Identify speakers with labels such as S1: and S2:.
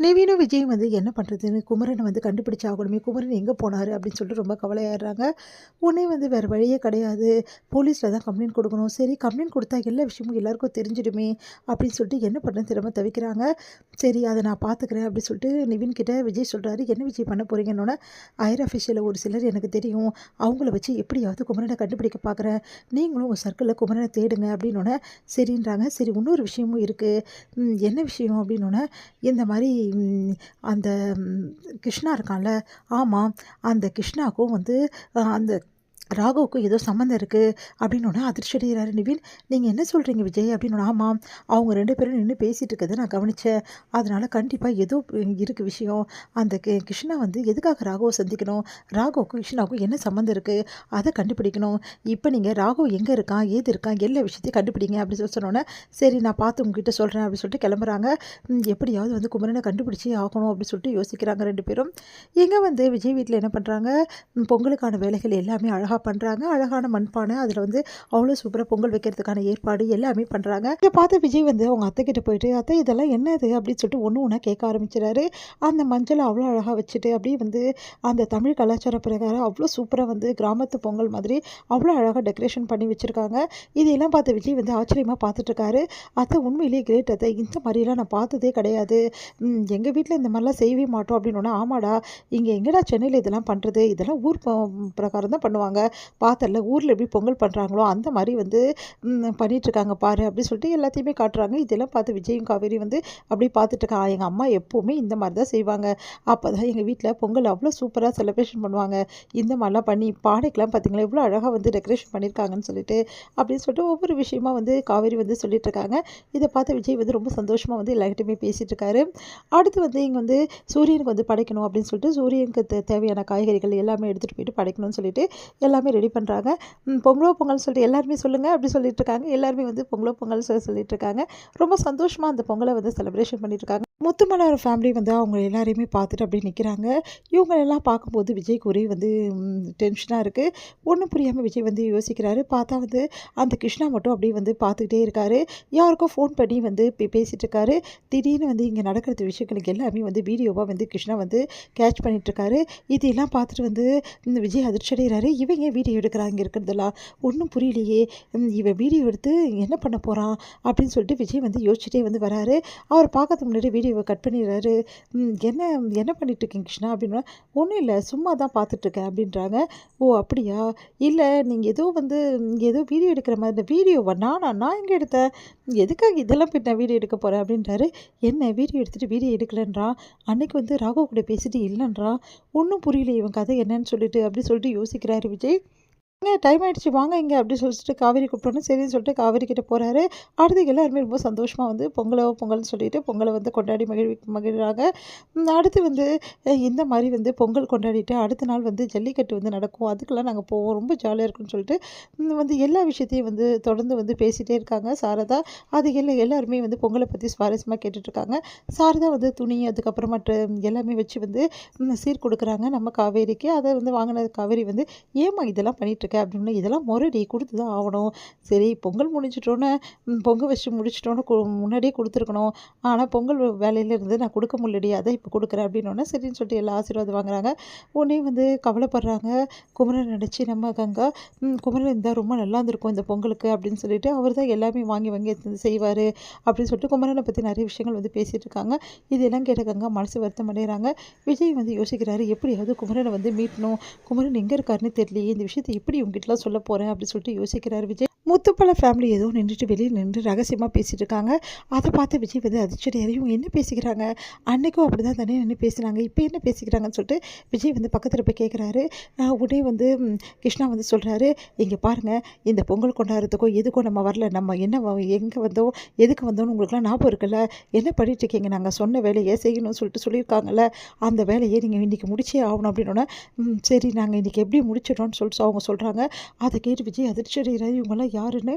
S1: நிவினும் விஜயும் என்ன பண்ணுறதுன்னு குமரனை கண்டுபிடிச்சாகணுமே, குமரன் எங்கே போனார் அப்படின்னு சொல்லிட்டு ரொம்ப கவலையாயிடுறாங்க. உடனே வேறு வழியே கிடையாது, போலீஸில் தான் கம்ப்ளைண்ட் கொடுக்கணும். சரி, கம்ப்ளைண்ட் கொடுத்தா எல்லா விஷயமும் எல்லாருக்கும் தெரிஞ்சிடுமே அப்படின்னு சொல்லிட்டு என்ன பண்ணுறது திரும்ப தவிக்கிறாங்க. சரி, அதை நான் பார்த்துக்கிறேன் அப்படின்னு சொல்லிட்டு நிவின் கிட்ட விஜய் சொல்கிறாரு. என்ன விஜய் பண்ண போகிறீங்கன்னொன்னே, ஹையர் அஃபிஷியலில் ஒரு சிலர் எனக்கு தெரியும், அவங்கள வச்சு எப்படியாவது குமரனை கண்டுபிடிக்க பார்க்குறேன், நீங்களும் ஒரு சர்க்கிளில் குமரனை தேடுங்க அப்படின்னோடனே சரின்றாங்க. சரி, இன்னொரு விஷயமும் இருக்குது, என்ன விஷயம் அப்படின்னோடனே, இந்த மாதிரி அந்த கிருஷ்ணா இருக்கான்ல, ஆமாம், அந்த கிருஷ்ணாவுக்கும் அந்த ராகுவுக்கும் ஏதோ சம்மந்தம் இருக்குது அப்படின்னோடனே அதிர்ச்சி அடைகிறாரு நிவின். நீங்கள் என்ன சொல்கிறீங்க விஜய் அப்படின்னோட. ஆமாம், அவங்க 2 பேரும் நின்று பேசிகிட்டு இருக்கிறத நான் கவனித்தேன், அதனால் கண்டிப்பாக ஏதோ இருக்குது விஷயம். அந்த கிருஷ்ணா எதுக்காக ராகுவை சந்திக்கணும், ராகுவுக்கும் கிருஷ்ணாவுக்கும் என்ன சம்மந்தம் இருக்குது, அதை கண்டுபிடிக்கணும். இப்போ நீங்கள் ராகு எங்கே இருக்கான், ஏது இருக்கான், எல்லா விஷயத்தையும் கண்டுபிடிங்க அப்படின்னு சொல்லி சொன்னோன்னே, சரி நான் பார்த்து உங்ககிட்ட சொல்கிறேன் அப்படின்னு சொல்லிட்டு கிளம்புறாங்க. எப்படியாவது குமரனை கண்டுபிடிச்சி ஆகணும் அப்படின்னு சொல்லிட்டு யோசிக்கிறாங்க 2 பேரும். எங்கே விஜய் வீட்டில் என்ன பண்ணுறாங்க, பொங்கலுக்கான வேலைகள் எல்லாமே அழகாக பண்ணுறாங்க. அழகான மண்பானை, அதில் அவ்வளோ சூப்பராக பொங்கல் வைக்கிறதுக்கான ஏற்பாடு எல்லாமே பண்ணுறாங்க. இதை பார்த்து விஜய் அவங்க அத்தை கிட்ட போயிட்டு, அத்தை இதெல்லாம் என்னது அப்படின்னு சொல்லிட்டு ஒன்று ஒன்றா கேட்க ஆரம்பிச்சிடாரு. அந்த மஞ்சளை அவ்வளோ அழகாக வச்சுட்டு அப்படியே அந்த தமிழ் கலாச்சார பிரகாரம் அவ்வளோ சூப்பராக கிராமத்து பொங்கல் மாதிரி அவ்வளோ அழகாக டெக்கரேஷன் பண்ணி வச்சுருக்காங்க. இதையெல்லாம் பார்த்து விஜய் ஆச்சரியமாக பார்த்துட்ருக்காரு. அத்தை உண்மையிலேயே கிரேட் அத்தை, இந்த மாதிரிலாம் நான் பார்த்ததே கிடையாது, எங்கள் வீட்டில் இந்த மாதிரிலாம் செய்யவே மாட்டோம் அப்படின்னோன்னா, ஆமாடா, இங்கே எங்கடா சென்னையில் இதெல்லாம் பண்ணுறது, இதெல்லாம் ஊர் பிரகாரம் தான் பண்ணுவாங்க, பார்த்தல ஊரில் எப்படி பொங்கல் பண்ணுறாங்களோ அந்த மாதிரி பண்ணிகிட்ருக்காங்க பாரு அப்படின்னு சொல்லிட்டு எல்லாத்தையுமே காட்டுறாங்க. இதெல்லாம் பார்த்து விஜயும் காவேரி அப்படி பார்த்துட்ருக்காங்க. எங்கள் அம்மா எப்போவுமே இந்த மாதிரி தான் செய்வாங்க, அப்போ தான் எங்கள் வீட்டில் பொங்கல் அவ்வளோ சூப்பராக செலிப்ரேஷன் பண்ணுவாங்க, இந்த மாதிரிலாம் பண்ணி பானைக்கெலாம் பார்த்திங்களா எவ்வளோ அழகாக டெக்கரேஷன் பண்ணியிருக்காங்கன்னு சொல்லிட்டு அப்படின்னு சொல்லிட்டு ஒவ்வொரு விஷயமா காவேரி சொல்லிகிட்ருக்காங்க. இதை பார்த்து விஜய் ரொம்ப சந்தோஷமாக எல்லார்கிட்டையுமே பேசிகிட்டு இருக்காரு. அடுத்து இங்கே சூரியனுக்கு படைக்கணும் அப்படின்னு சொல்லிட்டு சூரியனுக்கு தேவையான காய்கறிகள் எல்லாமே எடுத்துகிட்டு போயிட்டு படைக்கணும்னு சொல்லிட்டு எல்லாமே ரெடி பண்ணுறாங்க. பொங்கலோ பொங்கல் சொல்லிட்டு எல்லாருமே சொல்லுங்கள் அப்படி சொல்லிட்டு இருக்காங்க. எல்லாருமே பொங்கலோ பொங்கல் சொல்லிட்டு இருக்காங்க. ரொம்ப சந்தோஷமாக அந்த பொங்கலை செலிப்ரேஷன் பண்ணிட்டு இருக்காங்க. முத்துமலர் ஃபேமிலி அவங்க எல்லாரையுமே பார்த்துட்டு அப்படியே நிற்கிறாங்க. இவங்களெல்லாம் பார்க்கும்போது விஜய்க்கு ஒரே டென்ஷனாக இருக்குது. ஒன்றும் புரியாமல் விஜய் யோசிக்கிறாரு. பார்த்தா அந்த கிருஷ்ணா மட்டும் அப்படியே பார்த்துக்கிட்டே இருக்காரு. யாருக்கோ ஃபோன் பண்ணி பேசிகிட்டு இருக்காரு. திடீர்னு இங்கே நடக்கிறது விஷயங்களுக்கு எல்லாமே வீடியோவாக கிருஷ்ணா கேட்ச் பண்ணிகிட்ருக்காரு. இதெல்லாம் பார்த்துட்டு இந்த விஜய் அதிர்ச்சி அடைகிறாரு. இவன் ஏன் வீடியோ எடுக்கிறான் இங்கே இருக்கிறதெல்லாம் ஒன்றும் புரியலையே, இவன் வீடியோ எடுத்து என்ன பண்ண போகிறான் அப்படின்னு சொல்லிட்டு விஜய் யோசிச்சுட்டே வராரு. அவர் பார்க்கறதுக்கு முன்னாடி வீடியோவை கட் பண்ணிடுறாரு. என்ன என்ன பண்ணிட்டுருக்கீங்க கிருஷ்ணா அப்படின்னா, ஒன்றும் இல்லை, சும்மா தான் பார்த்துட்ருக்கேன் அப்படின்றாங்க. ஓ அப்படியா, இல்லை நீங்கள் ஏதோ வீடியோ எடுக்கிற மாதிரி, இந்த வீடியோவா, நான் எங்கே எடுத்தேன், எதுக்காக இதெல்லாம் போய் நான் வீடியோ எடுக்க போகிறேன் அப்படின்றாரு. என்ன வீடியோ எடுத்துகிட்டு வீடியோ எடுக்கலன்றான், அன்னைக்கு ராகவ் கூட பேசிட்டு இல்லைன்றான், ஒன்றும் புரியல இவன் கதை என்னன்னு சொல்லிட்டு அப்படி சொல்லிட்டு யோசிக்கிறாரு விஜய். டைம் ஆகிடுச்சு வாங்க இங்கே அப்படி சொல்லிட்டு காவேரி கூப்பிட்டோன்னு சரின்னு சொல்லிட்டு காவேரி கிட்டே போகிறாரு. அடுத்து எல்லாருமே ரொம்ப சந்தோஷமாக பொங்கல்னு சொல்லிட்டு பொங்கலை கொண்டாடி மகிழ்கிறாங்க. அடுத்து இந்த மாதிரி பொங்கல் கொண்டாடிட்டு அடுத்த நாள் ஜல்லிக்கட்டு நடக்கும், அதுக்கெல்லாம் நாங்கள் போவோம், ரொம்ப ஜாலியாக இருக்குன்னு சொல்லிட்டு எல்லா விஷயத்தையும் தொடர்ந்து பேசிகிட்டே இருக்காங்க சாரதா. அது எல்லாருமே பொங்கலை பற்றி சுவாரஸ்யமாக கேட்டுட்ருக்காங்க. சாரதா துணி அதுக்கப்புறம் மற்ற எல்லாமே வச்சு சீர் கொடுக்குறாங்க நம்ம காவேரிக்கு. அதை வாங்கின காவேரி ஏம்மா இதெல்லாம் பண்ணிகிட்ருக்க அப்படின்னு, இதெல்லாம் முறைடி கொடுத்து தான் ஆகணும், சரி பொங்கல் முடிச்சிட்டோன்னே பொங்கல் வச்சு முடிச்சிட்டோன்னு முன்னாடியே கொடுத்துருக்கணும், ஆனால் பொங்கல் வேலையிலேருந்து நான் கொடுக்க முடியலடி, அதை இப்போ கொடுக்குறேன் அப்படின்னோடனே சரின்னு சொல்லிட்டு எல்லா ஆசீர்வாதம் வாங்குறாங்க. உடனே கவலைப்படுறாங்க. குமரன் நினச்சி நம்ம கங்கா, குமரன் இருந்தால் ரொம்ப நல்லா இருந்திருக்கும் இந்த பொங்கலுக்கு அப்படின்னு சொல்லிட்டு அவர் தான் எல்லாமே வாங்கி வாங்கி செய்வார் அப்படின்னு சொல்லிட்டு குமரனை பற்றி நிறைய விஷயங்கள் பேசிகிட்டு இருக்காங்க. இதெல்லாம் கேட்ட கங்கா மனசு வருத்தம் அடைகிறாங்க. விஜய் யோசிக்கிறாரு, எப்படியாவது குமரனை மீட்கணும், குமரன் எங்கே இருக்காருன்னு தெரியலையே, இந்த விஷயத்தை எப்படி உங்ககிட்டலாம் சொல்ல போகிறேன் அப்படின்னு சொல்லிட்டு யோசிக்கிறார் விஜய். முத்துப்பழ ஃபேமிலி ஏதோ நின்றுட்டு வெளியே நின்று ரகசியமாக பேசிகிட்டு இருக்காங்க. அதை பார்த்து விஜய் அதிர்ச்சியடையாரு. இவங்க என்ன பேசிக்கிறாங்க, அன்றைக்கும் அப்படி தான் தானே நின்று பேசுகிறாங்க, இப்போ என்ன பேசிக்கிறாங்கன்னு சொல்லிட்டு விஜய் பக்கத்தில் போய் கேட்குறாரு. உடனே கிருஷ்ணா சொல்கிறாரு, இங்கே பாருங்கள், இந்த பொங்கல் கொண்டாடுறதுக்கோ எதுக்கோ நம்ம வரல, நம்ம என்ன எங்கே வந்தோம் எதுக்கு வந்தோம்னு உங்களுக்குலாம் ஞாபகம் இருக்குல்ல, என்ன பண்ணிட்டுருக்கீங்க, நாங்கள் சொன்ன வேலையை செய்யணும்னு சொல்லியிருக்காங்கல்ல, அந்த வேலையை நீங்கள் இன்றைக்கி முடிச்சே ஆகணும் அப்படின்னோடனே, சரி நாங்கள் இன்றைக்கி எப்படி முடிச்சிடறோம்னு சொல்லிட்டு அவங்க சொல்கிறாங்க. அதை கேட்டு விஜய் அதிர்ச்சி அடைகிறாரு. இவங்கெல்லாம் யாருன்னு